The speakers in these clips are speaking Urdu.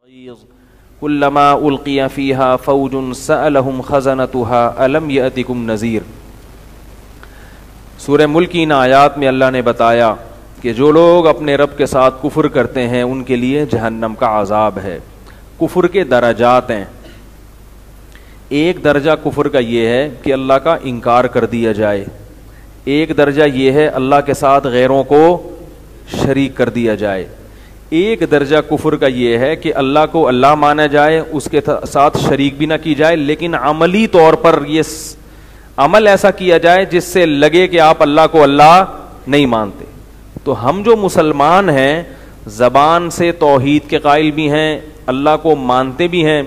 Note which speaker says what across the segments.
Speaker 1: کلما القی فیہا فوج سألہم خزنتها الم یأتکم نذیر۔ سورہ ملک کی ان آیات میں اللہ نے بتایا کہ جو لوگ اپنے رب کے ساتھ کفر کرتے ہیں ان کے لیے جہنم کا عذاب ہے۔ کفر کے درجات ہیں۔ ایک درجہ کفر کا یہ ہے کہ اللہ کا انکار کر دیا جائے، ایک درجہ یہ ہے اللہ کے ساتھ غیروں کو شریک کر دیا جائے، ایک درجہ کفر کا یہ ہے کہ اللہ کو اللہ مانا جائے، اس کے ساتھ شریک بھی نہ کی جائے، لیکن عملی طور پر یہ عمل ایسا کیا جائے جس سے لگے کہ آپ اللہ کو اللہ نہیں مانتے۔ تو ہم جو مسلمان ہیں زبان سے توحید کے قائل بھی ہیں، اللہ کو مانتے بھی ہیں،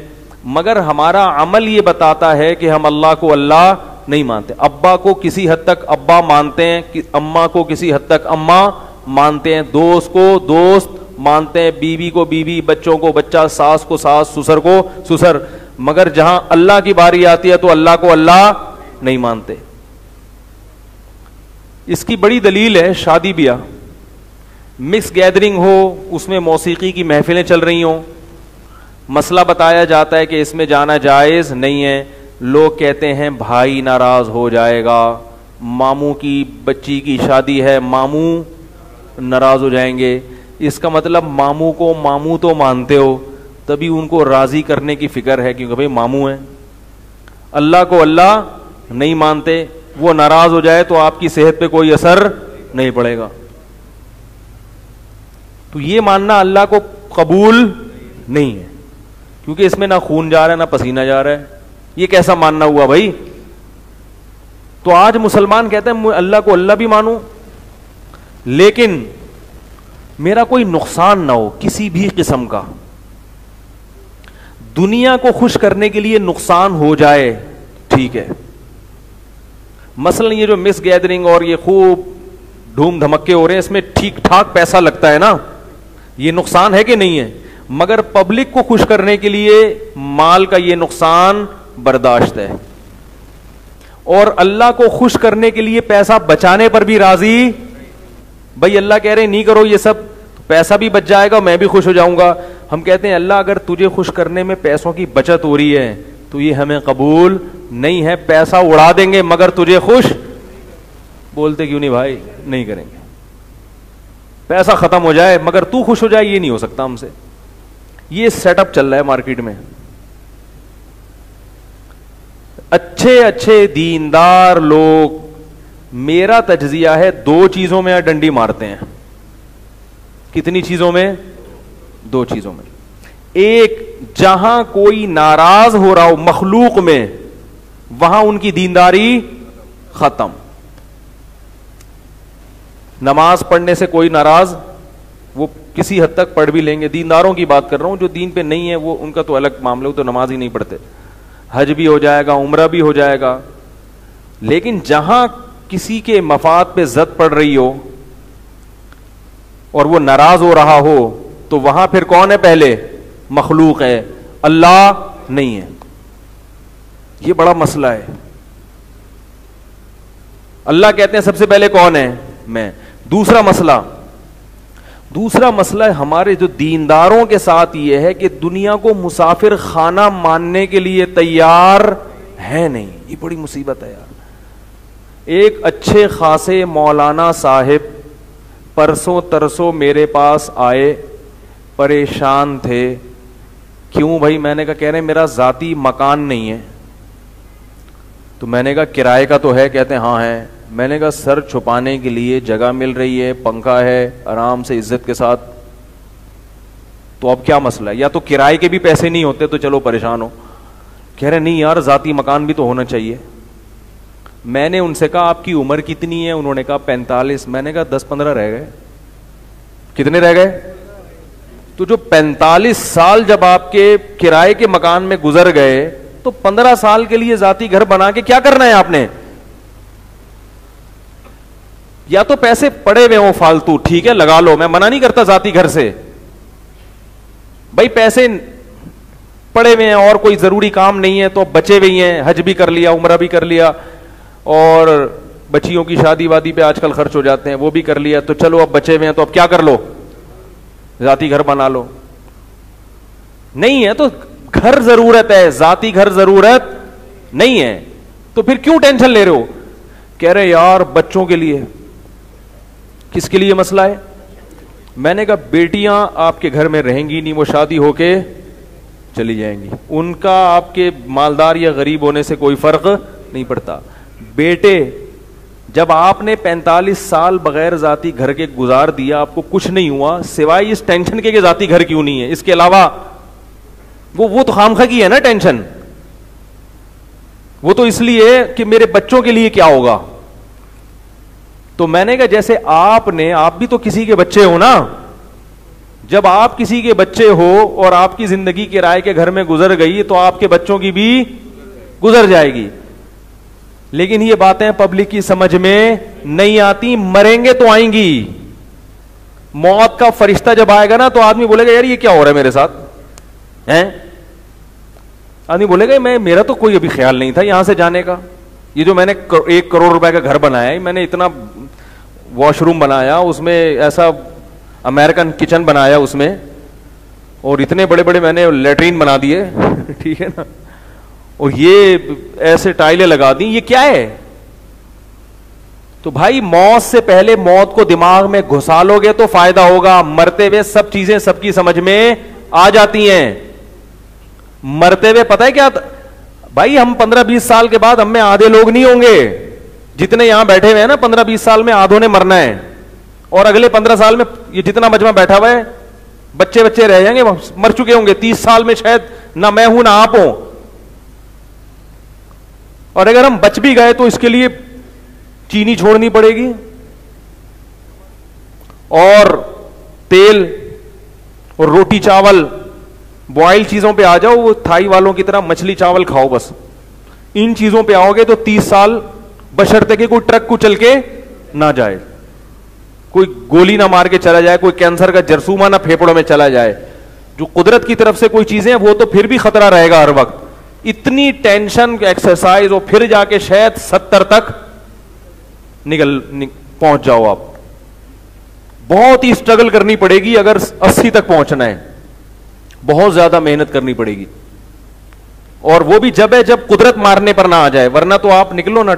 Speaker 1: مگر ہمارا عمل یہ بتاتا ہے کہ ہم اللہ کو اللہ نہیں مانتے۔ ابا کو کسی حد تک ابا مانتے ہیں، اماں کو کسی حد تک اماں مانتے ہیں، دوست کو دوست مانتے ہیں، بیوی کو بیوی، بچوں کو بچہ، ساس کو ساس، سسر کو سسر، مگر جہاں اللہ کی باری آتی ہے تو اللہ کو اللہ نہیں مانتے۔ اس کی بڑی دلیل ہے شادی بیاہ، مکس گیدرنگ ہو، اس میں موسیقی کی محفلیں چل رہی ہوں، مسئلہ بتایا جاتا ہے کہ اس میں جانا جائز نہیں ہے، لوگ کہتے ہیں بھائی ناراض ہو جائے گا، ماموں کی بچی کی شادی ہے، ماموں ناراض ہو جائیں گے۔ اس کا مطلب ماموں کو ماموں تو مانتے ہو، تبھی ان کو راضی کرنے کی فکر ہے کیونکہ بھائی ماموں ہیں۔ اللہ کو اللہ نہیں مانتے، وہ ناراض ہو جائے تو آپ کی صحت پہ کوئی اثر نہیں پڑے گا۔ تو یہ ماننا اللہ کو قبول نہیں ہے، کیونکہ اس میں نہ خون جا رہا ہے نہ پسینہ جا رہا ہے، یہ کیسا ماننا ہوا بھائی؟ تو آج مسلمان کہتے ہیں میں اللہ کو اللہ بھی مانوں لیکن میرا کوئی نقصان نہ ہو کسی بھی قسم کا، دنیا کو خوش کرنے کے لیے نقصان ہو جائے ٹھیک ہے۔ مثلا یہ جو مس گیدرنگ اور یہ خوب دھوم دھمکے ہو رہے ہیں، اس میں ٹھیک ٹھاک پیسہ لگتا ہے نا، یہ نقصان ہے کہ نہیں ہے؟ مگر پبلک کو خوش کرنے کے لیے مال کا یہ نقصان برداشت ہے، اور اللہ کو خوش کرنے کے لیے پیسہ بچانے پر بھی راضی۔ بھائی اللہ کہہ رہے ہیں نہیں کرو یہ سب، پیسہ بھی بچ جائے گا، میں بھی خوش ہو جاؤں گا۔ ہم کہتے ہیں اللہ اگر تجھے خوش کرنے میں پیسوں کی بچت ہو رہی ہے تو یہ ہمیں قبول نہیں ہے، پیسہ اڑا دیں گے مگر تجھے خوش بولتے کیوں نہیں بھائی؟ نہیں کریں گے۔ پیسہ ختم ہو جائے مگر تو خوش ہو جائے، یہ نہیں ہو سکتا ہم سے۔ یہ سیٹ اپ چل رہا ہے مارکیٹ میں۔ اچھے اچھے دیندار لوگ، میرا تجزیہ ہے، دو چیزوں میں ڈنڈی مارتے ہیں۔ کتنی چیزوں میں؟ دو چیزوں میں۔ ایک، جہاں کوئی ناراض ہو رہا ہو مخلوق میں، وہاں ان کی دینداری ختم۔ نماز پڑھنے سے کوئی ناراض، وہ کسی حد تک پڑھ بھی لیں گے، دینداروں کی بات کر رہا ہوں، جو دین پہ نہیں ہے وہ ان کا تو الگ معاملہ، وہ تو نماز ہی نہیں پڑھتے، حج بھی ہو جائے گا، عمرہ بھی ہو جائے گا۔ لیکن جہاں کسی کے مفاد پہ زد پڑ رہی ہو اور وہ ناراض ہو رہا ہو تو وہاں پھر کون ہے؟ پہلے مخلوق ہے، اللہ نہیں ہے۔ یہ بڑا مسئلہ ہے۔ اللہ کہتے ہیں سب سے پہلے کون ہے؟ میں۔ دوسرا مسئلہ ہمارے جو دینداروں کے ساتھ یہ ہے کہ دنیا کو مسافر خانہ ماننے کے لیے تیار ہے نہیں۔ یہ بڑی مصیبت ہے یار۔ ایک اچھے خاصے مولانا صاحب پرسوں ترسوں میرے پاس آئے، پریشان تھے۔ کیوں بھائی؟ میں نے کہا، کہہ رہے ہیں میرا ذاتی مکان نہیں ہے۔ تو میں نے کہا کرائے کا تو ہے؟ کہتے ہیں ہاں ہے۔ میں نے کہا سر چھپانے کے لیے جگہ مل رہی ہے، پنکھا ہے، آرام سے عزت کے ساتھ، تو اب کیا مسئلہ ہے؟ یا تو کرائے کے بھی پیسے نہیں ہوتے تو چلو پریشان ہو۔ کہہ رہے نہیں یار ذاتی مکان بھی تو ہونا چاہیے۔ میں نے ان سے کہا آپ کی عمر کتنی ہے؟ انہوں نے کہا 45۔ میں نے کہا 10-15 رہ گئے۔ کتنے رہ گئے؟ تو جو 45 سال جب آپ کے کرائے کے مکان میں گزر گئے تو 15 سال کے لیے ذاتی گھر بنا کے کیا کرنا ہے آپ نے؟ یا تو پیسے پڑے ہوئے ہوں فالتو، ٹھیک ہے لگا لو، میں منع نہیں کرتا ذاتی گھر سے، بھائی پیسے پڑے ہوئے ہیں اور کوئی ضروری کام نہیں ہے تو بچے ہوئے ہیں، حج بھی کر لیا، عمرہ بھی کر لیا، اور بچیوں کی شادی وادی پہ آج کل خرچ ہو جاتے ہیں، وہ بھی کر لیا، تو چلو اب بچے ہوئے ہیں تو اب کیا کر لو؟ ذاتی گھر بنا لو۔ نہیں ہے تو گھر ضرورت ہے, ذاتی گھر ضرورت نہیں ہے, تو پھر کیوں ٹینشن لے رہے ہو؟ کہہ رہے یار بچوں کے لیے. کس کے لیے مسئلہ ہے؟ میں نے کہا بیٹیاں آپ کے گھر میں رہیں گی نہیں, وہ شادی ہو کے چلی جائیں گی, ان کا آپ کے مالدار یا غریب ہونے سے کوئی فرق نہیں پڑتا. بیٹے جب آپ نے 45 سال بغیر ذاتی گھر کے گزار دیا, آپ کو کچھ نہیں ہوا سوائے اس ٹینشن کے کہ ذاتی گھر کیوں نہیں ہے, اس کے علاوہ وہ تو خامخواہ کی ہے نا ٹینشن, وہ تو اس لیے کہ میرے بچوں کے لیے کیا ہوگا. تو میں نے کہا جیسے آپ بھی تو کسی کے بچے ہو نا, جب آپ کسی کے بچے ہو اور آپ کی زندگی کرائے کے گھر میں گزر گئی تو آپ کے بچوں کی بھی گزر جائے گی. لیکن یہ باتیں پبلک کی سمجھ میں نہیں آتی, مریں گے تو آئیں گی. موت کا فرشتہ جب آئے گا نا تو آدمی بولے گا یار یہ کیا ہو رہا ہے میرے ساتھ ہیں, آدمی بولے گا میرا تو کوئی ابھی خیال نہیں تھا یہاں سے جانے کا, یہ جو میں نے 1 کروڑ روپے کا گھر بنایا ہے, میں نے اتنا واش روم بنایا, اس میں ایسا امریکن کچن بنایا اس میں, اور اتنے بڑے بڑے میں نے لیٹرین بنا دیے, ٹھیک ہے نا, اور یہ ایسے ٹائلیں لگا دی, یہ کیا ہے؟ تو بھائی موت سے پہلے موت کو دماغ میں گھسا لو گے تو فائدہ ہوگا. مرتے ہوئے سب چیزیں سب کی سمجھ میں آ جاتی ہیں. مرتے ہوئے پتہ ہے کیا بھائی, ہم 15-20 سال کے بعد ہم میں آدھے لوگ نہیں ہوں گے جتنے یہاں بیٹھے ہوئے ہیں نا. 15-20 سال میں آدھوں نے مرنا ہے, اور اگلے 15 سال میں یہ جتنا مجمع بیٹھا ہوا ہے بچے رہ جائیں گے, مر چکے ہوں گے. 30 سال میں شاید نہ میں ہوں نہ آپ ہوں, اور اگر ہم بچ بھی گئے تو اس کے لیے چینی چھوڑنی پڑے گی, اور تیل اور روٹی چاول بوائل چیزوں پہ آ جاؤ, وہ تھائی والوں کی طرح مچھلی چاول کھاؤ بس. ان چیزوں پہ آؤ گے تو 30 سال بشرطے کہ کوئی ٹرک کو چل کے نہ جائے, کوئی گولی نہ مار کے چلا جائے, کوئی کینسر کا جرثومہ نہ پھیپڑوں میں چلا جائے. جو قدرت کی طرف سے کوئی چیزیں وہ تو پھر بھی خطرہ رہے گا ہر وقت. اتنی ٹینشن ایکسرسائز, اور پھر جا کے شاید 70 تک پہنچ جاؤ آپ. بہت ہی اسٹرگل کرنی پڑے گی اگر 80 تک پہنچنا ہے, بہت زیادہ محنت کرنی پڑے گی, اور وہ بھی جب قدرت مارنے پر نہ آ جائے, ورنہ تو آپ نکلو نا,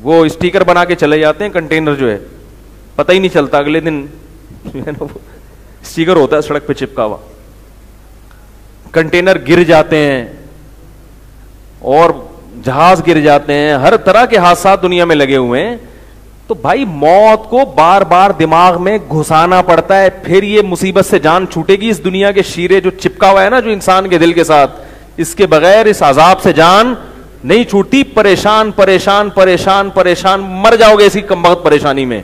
Speaker 1: وہ اسٹیکر بنا کے چلے جاتے ہیں کنٹینر جو ہے, پتہ ہی نہیں چلتا اگلے دن اسٹیکر ہوتا ہے سڑک پہ چپکا ہوا, کنٹینر گر جاتے ہیں اور جہاز گر جاتے ہیں, ہر طرح کے حادثات دنیا میں لگے ہوئے ہیں. تو بھائی موت کو بار بار دماغ میں گھسانا پڑتا ہے, پھر یہ مصیبت سے جان چھوٹے گی. اس دنیا کے شیرے جو چپکا ہوا ہے نا جو انسان کے دل کے ساتھ, اس کے بغیر اس عذاب سے جان نہیں چھوٹتی. پریشان پریشان پریشان پریشان مر جاؤ گے اسی کمبخت پریشانی میں.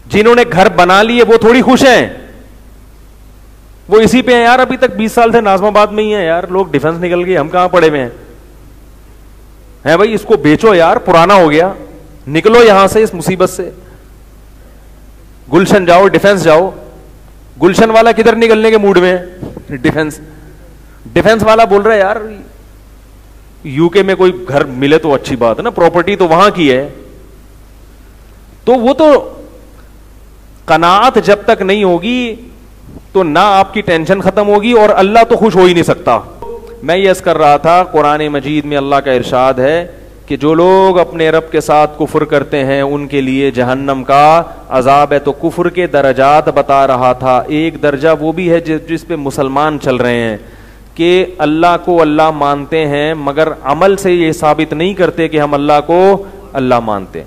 Speaker 1: جنہوں نے گھر بنا لیے وہ تھوڑی خوش ہیں, وہ اسی پہ ہیں یار. ابھی تک 20 سال سے ناظم آباد میں ہی ہیں یار, لوگ ڈیفنس نکل گئے, ہم کہاں پڑے ہوئے ہیں بھائی. اس کو بیچو یار, پرانا ہو گیا, نکلو یہاں سے اس مصیبت سے. گلشن جاؤ, ڈیفنس جاؤ. گلشن والا کدھر نکلنے کے موڈ میں ہے؟ ڈیفنس والا بول رہا ہے یار یو کے میں کوئی گھر ملے تو اچھی بات ہے نا, پراپرٹی تو وہاں کی ہے. تو وہ تو قناعت جب تک نہیں ہوگی تو نہ آپ کی ٹینشن ختم ہوگی, اور اللہ تو خوش ہو ہی نہیں سکتا. میں یہ عرض کر رہا تھا, قرآن مجید میں اللہ کا ارشاد ہے کہ جو لوگ اپنے رب کے ساتھ کفر کرتے ہیں ان کے لیے جہنم کا عذاب ہے. تو کفر کے درجات بتا رہا تھا. ایک درجہ وہ بھی ہے جس پہ مسلمان چل رہے ہیں کہ اللہ کو اللہ مانتے ہیں مگر عمل سے یہ ثابت نہیں کرتے کہ ہم اللہ کو اللہ مانتے.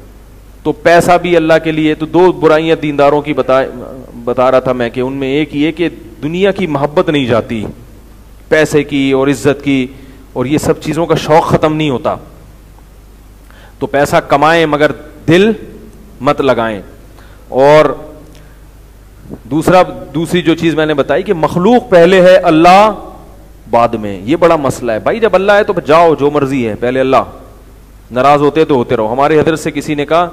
Speaker 1: تو پیسہ بھی اللہ کے لیے. تو 2 برائیاں دینداروں کی بتا رہا تھا میں کہ ان میں ایک یہ کہ دنیا کی محبت نہیں جاتی, پیسے کی اور عزت کی اور یہ سب چیزوں کا شوق ختم نہیں ہوتا. تو پیسہ کمائیں مگر دل مت لگائیں. اور دوسری جو چیز میں نے بتائی کہ مخلوق پہلے ہے, اللہ بعد میں. یہ بڑا مسئلہ ہے بھائی. جب اللہ ہے تو جاؤ جو مرضی ہے, پہلے اللہ. ناراض ہوتے تو ہوتے رہو. ہمارے حضرت سے کسی نے کہا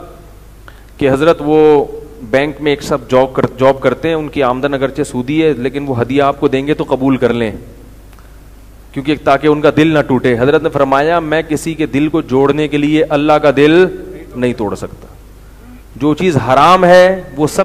Speaker 1: کہ حضرت وہ بینک میں ایک سب جاب کرتے ہیں, ان کی آمدن اگرچہ سودی ہے لیکن وہ ہدیہ آپ کو دیں گے تو قبول کر لیں کیونکہ تاکہ ان کا دل نہ ٹوٹے. حضرت نے فرمایا میں کسی کے دل کو جوڑنے کے لیے اللہ کا دل نہیں توڑ سکتا. جو چیز حرام ہے وہ سب